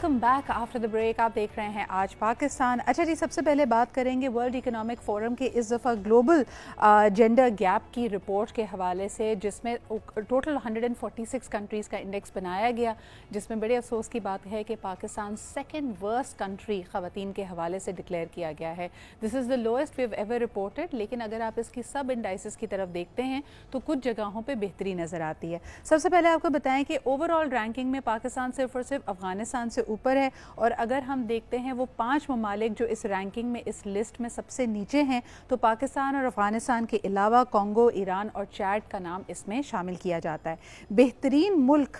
Welcome back after the break. आप देख रहे हैं आज पाकिस्तान। अच्छा जी, सबसे पहले बात करेंगे वर्ल्ड इकोनॉमिक फोरम के इस दफ़ा ग्लोबल जेंडर गैप की रिपोर्ट के हवाले से, जिसमें टोटल 146 कंट्रीज़ का इंडेक्स बनाया गया, जिसमें बड़े अफसोस की बात है कि पाकिस्तान सेकेंड वर्स्ट कंट्री ख़वातीन के हवाले से डिक्लेयर किया गया है। This is the lowest we have ever reported. लेकिन अगर आप इसकी सब इंडाइसिस की तरफ देखते हैं तो कुछ जगहों पर बेहतरी नज़र आती है। सबसे पहले आपको बताएं कि ओवरऑल रैंकिंग में पाकिस्तान सिर्फ और सिर्फ अफगानिस्तान से ऊपर है। और अगर हम देखते हैं वो 5 ममालिक जो इस रैंकिंग में, इस लिस्ट में सबसे नीचे हैं, तो पाकिस्तान और अफगानिस्तान के अलावा कॉन्गो, ईरान और चैड का नाम इसमें शामिल किया जाता है। बेहतरीन मुल्क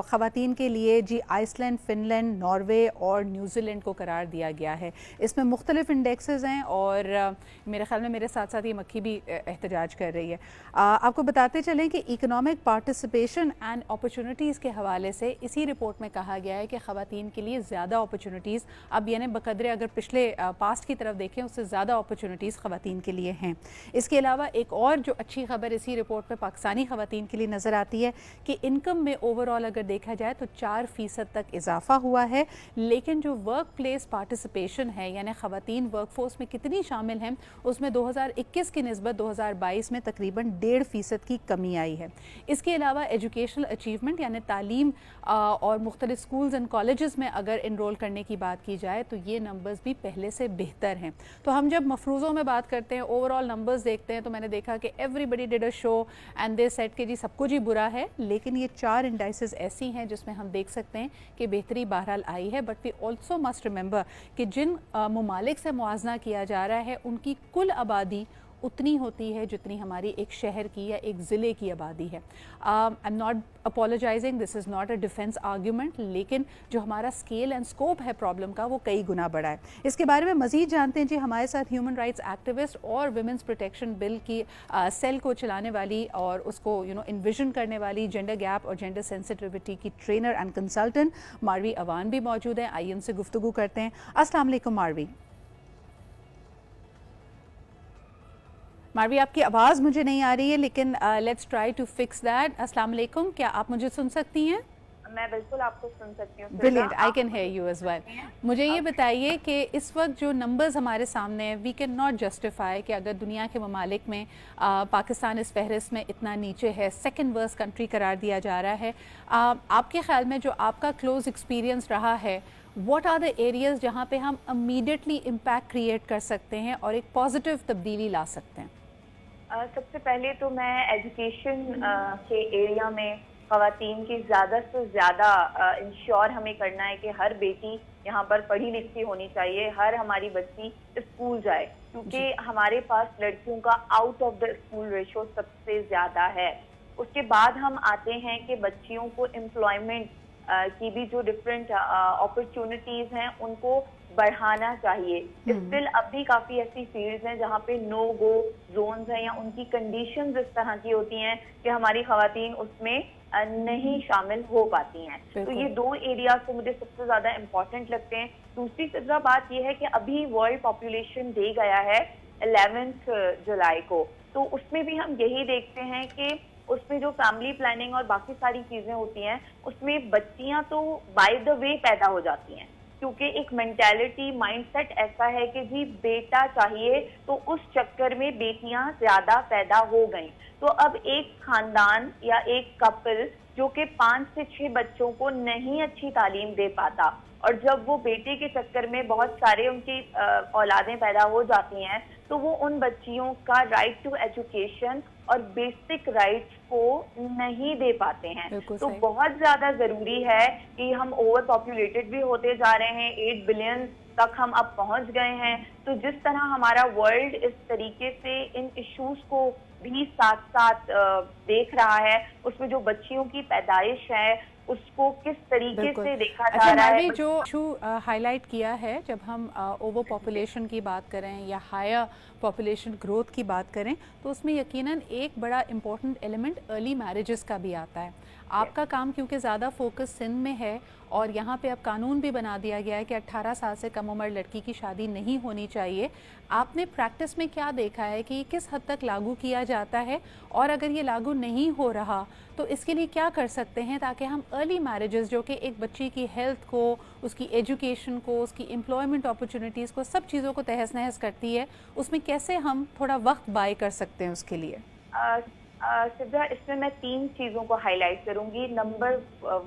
ख़वातीन के लिए जी आइसलैंड, फिनलैंड, नॉर्वे और न्यूजीलैंड को करार दिया गया है। इसमें मुख्तलिफ इंडेक्सेस हैं और मेरे ख्याल में मेरे साथ साथ ये मक्खी भी एहतजाज कर रही है। आपको बताते चलें कि इकोनॉमिक पार्टिसिपेशन एंड अपॉर्चुनिटीज़ के हवाले से इसी रिपोर्ट में कहा गया है कि ख़वातीन के लिए ज़्यादा अपॉर्चुनिटीज़, अब यानी बकदरे अगर पिछले पास्ट की तरफ देखें उससे ज़्यादा अपॉर्चुनिटीज़ ख़वातीन के लिए हैं। इसके अलावा एक और जो अच्छी खबर इसी रिपोर्ट में पाकिस्तानी ख़वातीन के लिए नज़र आती है कि इनकम में ओवरऑल अगर देखा जाए तो 4% तक इजाफा हुआ है। लेकिन जो वर्क प्लेस पार्टिसिपेशन है, यानी ख़वातीन वर्कफोर्स में कितनी शामिल हैं, उसमें 2021 की निस्बत 2022 में तकरीबन 1.5% की कमी आई है। इसके अलावा एजुकेशनल अचीवमेंट यानी तालीम और मुख्तलिफ स्कूल्स एंड कॉलेजेस में अगर इनरोल करने की बात की जाए तो ये नंबर्स भी पहले से बेहतर हैं। तो हम जब मफरूज़ों में बात करते हैं, ओवरऑल नंबर्स देखते हैं, तो मैंने देखा कि everybody did a show and they said कि जी सब कुछ ही बुरा है। लेकिन ये 4 इंडाइसेस ऐसी हैं जिसमें हम देख सकते हैं कि बेहतरी बहरहाल आई है। But we also must remember कि जिन ममालिक से मुआवजा किया जा रहा है उनकी कुल आबादी उतनी होती है जितनी हमारी एक शहर की या एक ज़िले की आबादी है। I am not apologising, this is not a defence argument, लेकिन जो हमारा स्केल एंड स्कोप है प्रॉब्लम का वो कई गुना बड़ा है। इसके बारे में मज़ीद जानते हैं जी हमारे साथ ह्यूमन राइट्स एक्टिविस्ट और विमेंस प्रोटेक्शन बिल की सेल को चलाने वाली और उसको इन्विजन करने वाली, जेंडर गैप और जेंडर सेंसिटिविटी की ट्रेनर एंड कंसल्टेंट मारवी अवान भी मौजूद हैं। आइए उनसे गुफ्तगू करते हैं। अस्सलाम वालेकुम मारवी। मारवी, आपकी आवाज़ मुझे नहीं आ रही है, लेकिन let's try to fix that. अस्सलाम वालेकुम, क्या आप मुझे सुन सकती हैं? मैं बिल्कुल आपको सुन सकती हूँ। Brilliant, I can hear you as well. मुझे ये बताइए कि इस वक्त जो नंबर्स हमारे सामने हैं, वी कैन नॉट जस्टिफाई कि अगर दुनिया के ममालिक में पाकिस्तान इस फहरिस्त में इतना नीचे है, सेकेंड वर्स्ट कंट्री करार दिया जा रहा है। आपके ख्याल में जो आपका क्लोज एक्सपीरियंस रहा है, व्हाट आर द एरियाज जहाँ पे हम इमीडिएटली इम्पैक्ट क्रिएट कर सकते हैं और एक पॉजिटिव तब्दीली ला सकते हैं? सबसे पहले तो मैं एजुकेशन के एरिया में ख़वातीन की ज़्यादा से ज़्यादा इंश्योर हमें करना है कि हर बेटी यहाँ पर पढ़ी लिखी होनी चाहिए, हर हमारी बच्ची स्कूल जाए, क्योंकि हमारे पास लड़कियों का out of the school ratio सबसे ज़्यादा है। उसके बाद हम आते हैं कि बच्चियों को एम्प्लॉयमेंट की भी जो डिफरेंट अपॉर्चुनिटीज़ हैं उनको बढ़ाना चाहिए। स्टिल अब भी काफी ऐसी फील्ड्स हैं जहाँ पे नो गो जोन्स हैं या उनकी कंडीशंस इस तरह की होती हैं कि हमारी खवातीन उसमें नहीं शामिल हो पाती हैं। तो ये 2 एरियाज तो मुझे सबसे ज्यादा इम्पोर्टेंट लगते हैं। दूसरी सजा बात ये है कि अभी वर्ल्ड पॉपुलेशन डे गया है 11 जुलाई को, तो उसमें भी हम यही देखते हैं कि उसमें जो फैमिली प्लानिंग और बाकी सारी चीजें होती हैं उसमें बच्चियां तो बाय द वे पैदा हो जाती हैं, क्योंकि एक मेंटालिटी, माइंडसेट ऐसा है कि जी बेटा चाहिए, तो उस चक्कर में बेटियां ज्यादा पैदा हो गई। तो अब एक खानदान या एक कपल जो कि 5 से 6 बच्चों को नहीं अच्छी तालीम दे पाता, और जब वो बेटे के चक्कर में बहुत सारे उनकी औलादें पैदा हो जाती हैं, तो वो उन बच्चियों का राइट टू एजुकेशन और बेसिक राइट्स को नहीं दे पाते हैं। तो बहुत ज्यादा जरूरी है कि हम ओवर पॉपुलेटेड भी होते जा रहे हैं, 8 बिलियन तक हम अब पहुंच गए हैं। तो जिस तरह हमारा वर्ल्ड इस तरीके से इन इश्यूज को भी साथ साथ देख रहा है, उसमें जो बच्चियों की पैदाइश है उसको किस तरीके से देखा जा रहा है। जो इशू हाईलाइट किया है, जब हम ओवर पॉपुलेशन की बात करें या हायर पॉपुलेशन ग्रोथ की बात करें, तो उसमें यकीनन एक बड़ा इम्पॉर्टेंट एलिमेंट अर्ली मैरिजेस का भी आता है। आपका काम क्योंकि ज़्यादा फोकस सिंध में है और यहाँ पे अब कानून भी बना दिया गया है कि 18 साल से कम उम्र लड़की की शादी नहीं होनी चाहिए, आपने प्रैक्टिस में क्या देखा है कि किस हद तक लागू किया जाता है, और अगर ये लागू नहीं हो रहा तो इसके लिए क्या कर सकते हैं ताकि हम अर्ली मैरिजेस जो कि एक बच्ची की हेल्थ को, उसकी एजुकेशन को, उसकी एम्प्लॉयमेंट अपॉर्चुनिटीज़ को, सब चीज़ों को तहस नहस करती है, उसमें कैसे हम थोड़ा वक्त बाय कर सकते हैं उसके लिए? सिद्धा, इसमें मैं 3 चीजों को हाईलाइट करूंगी। नंबर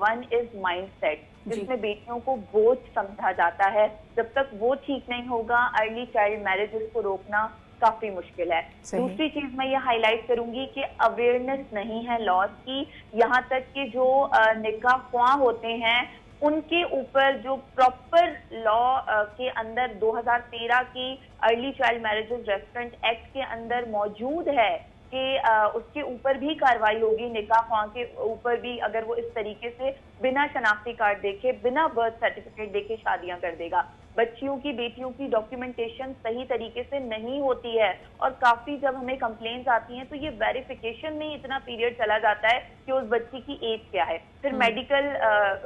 1 इज माइंडसेट, जिसमें बेटियों को बोझ समझा जाता है। जब तक वो ठीक नहीं होगा, अर्ली चाइल्ड मैरिजेस को रोकना काफी मुश्किल है। दूसरी चीज मैं ये हाईलाइट करूंगी कि अवेयरनेस नहीं है लॉज की। यहाँ तक कि जो निकाह ख्वाह होते हैं उनके ऊपर जो प्रॉपर लॉ के अंदर 2013 की early child marriages reference act के अंदर मौजूद है कि उसके ऊपर भी कार्रवाई होगी। निकाह ख्वाह के ऊपर भी अगर वो इस तरीके से बिना शनाख्ती कार्ड देखे, बिना बर्थ सर्टिफिकेट देखे शादियां कर देगा। बच्चियों की, बेटियों की डॉक्यूमेंटेशन सही तरीके से नहीं होती है, और काफी जब हमें कंप्लेंट्स आती हैं तो ये वेरिफिकेशन में इतना पीरियड चला जाता है कि उस बच्ची की एज क्या है, फिर मेडिकल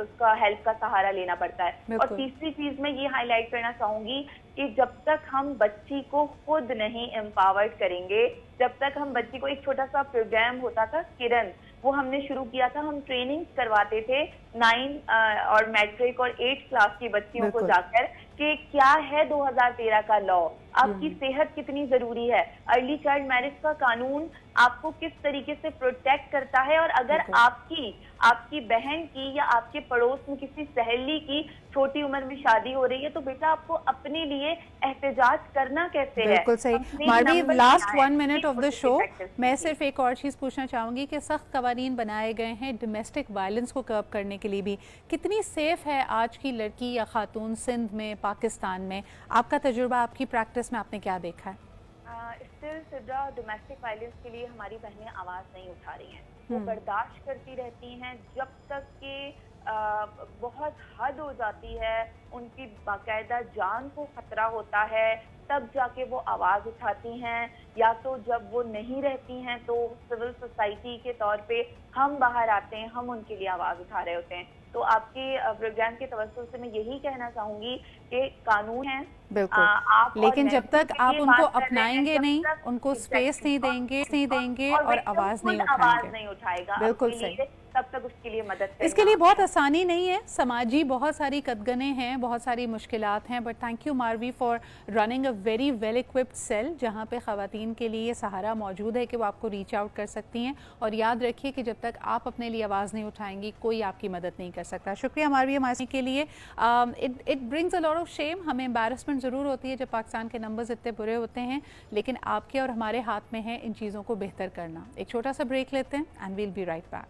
उसका हेल्प का सहारा लेना पड़ता है। और तीसरी चीज मैं ये हाईलाइट करना चाहूंगी कि जब तक हम बच्ची को खुद नहीं एम्पावर्ड करेंगे, जब तक हम बच्ची को, एक छोटा सा प्रोग्राम होता था किरण, वो हमने शुरू किया था, हम ट्रेनिंग करवाते थे 9 और मैट्रिक और 8 क्लास की बच्चियों को जाकर कि क्या है 2013 का लॉ, आपकी सेहत कितनी जरूरी है, अर्ली चाइल्ड मैरिज का कानून आपको किस तरीके से प्रोटेक्ट करता है, और अगर आपकी बहन की या आपके पड़ोस में किसी सहेली की छोटी उम्र में शादी हो रही है तो बेटा आपको अपने लिए एहतजाज करना कैसे है। बिल्कुल सही। Marvi, last 1 minute of the show, मैं सिर्फ एक और चीज़ पूछना चाहूँगी कि सख्त कवानीन बनाए गए हैं डोमेस्टिक वायलेंस को कर्ब करने के लिए भी, कितनी सेफ है आज की लड़की या खातून सिंध में, पाकिस्तान में? आपका तजुर्बा, आपकी प्रैक्टिस में आपने क्या देखा है? स्टिल सिद्रा, डोमेस्टिक वायलेंस के लिए हमारी बहनें आवाज नहीं उठा रही हैं। वो बर्दाश्त करती रहती हैं जब तक कि बहुत हद हो जाती है, उनकी बाकायदा जान को खतरा होता है, तब जाके वो आवाज उठाती हैं। या तो जब वो नहीं रहती हैं तो सिविल सोसाइटी के तौर पे हम बाहर आते हैं, हम उनके लिए आवाज उठा रहे होते हैं। तो आपके प्रोग्राम के तवज्जुह से मैं यही कहना चाहूंगी कि कानून है, बिल्कुल, लेकिन जब तक आप उनको अपनाएंगे नहीं, उनको स्पेस नहीं देंगे और आवाज नहीं उठाएगा, बिल्कुल सही, तब तक उसके लिए मदद करना। इसके लिए बहुत आसानी नहीं है, समाजी बहुत सारी कदगने हैं, बहुत सारी मुश्किलात हैं, but thank you Marvi for running a very well equipped cell जहां पे ख़वातीन के लिए सहारा मौजूद है कि वो आपको रीच आउट कर सकती हैं। और याद रखिए कि जब तक आप अपने लिए आवाज़ नहीं उठाएंगी कोई आपकी मदद नहीं कर सकता। शुक्रिया मारवी हमारे के लिए। It brings a lot of shame, हमें एम्बैरसमेंट ज़रूर होती है जब पाकिस्तान के नंबर्स इतने बुरे होते हैं, लेकिन आपके और हमारे हाथ में है इन चीज़ों को बेहतर करना। एक छोटा सा ब्रेक लेते हैं and we'll be right back.